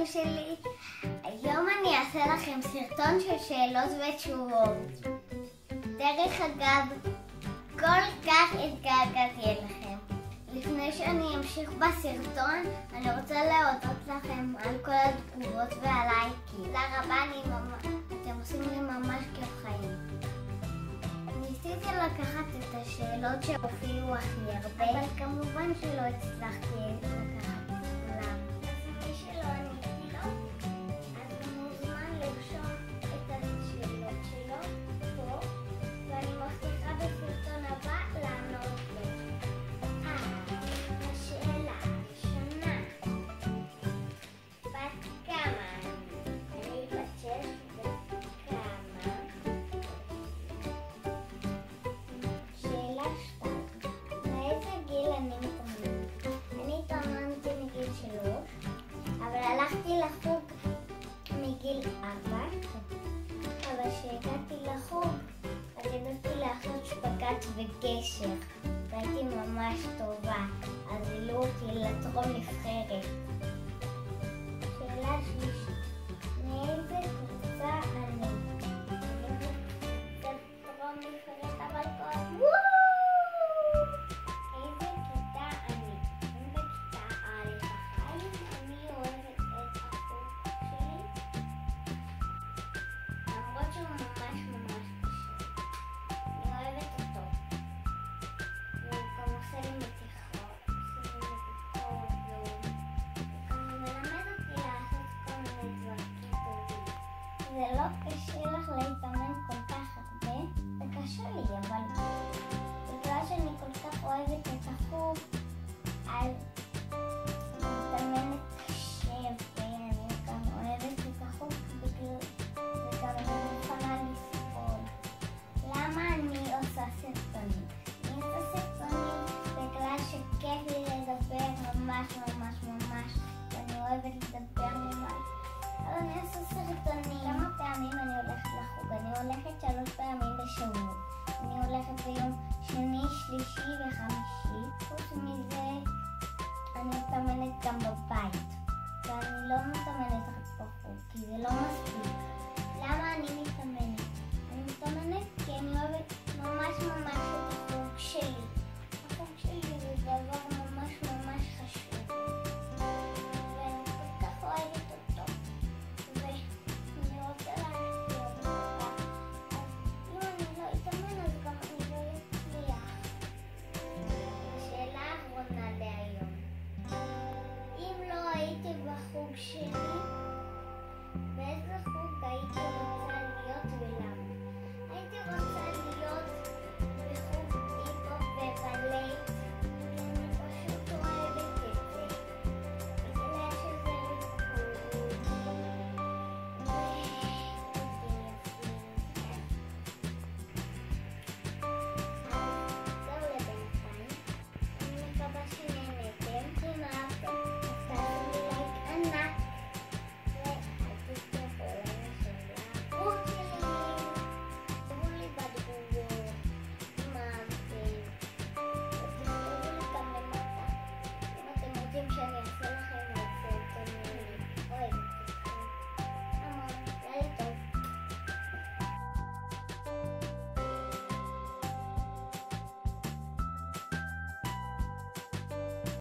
החיים שלי. היום אני אעשה לכם סרטון של שאלות ותשובות. דרך אגב, כל כך התגעגעתי אליכם. לפני שאני אמשיך בסרטון, אני רוצה להודות לכם על כל התגובות והלייקים. תודה רבה, אתם עושים לי ממש כיף חיים. ניסיתי לקחת את השאלות שהופיעו הכי הרבה, אבל כמובן שלא הצלחתי לקחת את כולם. אז מי שלא עניתי לו, אז הוא מוזמן לרשום את השאלות שלו פה, ואני מבטיחה בסרטון הבא לענות לו. השאלה הראשונה, בת כמה? אני בת 6 וכמה? שאלה 2, מאיזה גיל אני מתאמנת? אני התאמנתי מגיל 3, אבל הלכתי לחוג מגיל 4, אבל כשהגעתי לחוג רציתי לעשות שפגאט וגשר והייתי ממש טובה, אז העלו אותי לטרום נבחרת. שאלה שלישית, מאיזה קבוצה אני? זה טרום נבחרת אבל טוב. איזה כיתה אני? אני בכיתה א'. האם אני אוהבת את החוג שלי? למרות שהוא ממש קשה. אני אוהבת אותו. הוא גם עושה לי מתיחות, והוא גם מלמד אותי לעשות כל מיני דברים טובים. זה לא קשה לך להתאמן כל כך הרבה? זה קשה לי, אבל בגלל שאני כל כך אוהבת את החוג, אז מתאמנת קשה, ואני גם אוהבת את החוג וגם אני מוכנה לסבול. למה אני עושה סרטונים? אני עושה סרטונים בגלל שכיף לי לדבר ממש, ואני אוהבת לדבר ממש. אבל אני עושה סרטונים. כמה פעמים אני הולכת לחוג? אני הולכת 3 פעמים בשבוע. אני הולכת ביום שני, שלישי וחמישי. חוץ מזה, אני מתאמנת גם בבית. ואני לא מתאמנת רק בחוג, כי זה לא מספיק. למה אני מתאמנת? אני מתאמנת כי אני אוהבת ממש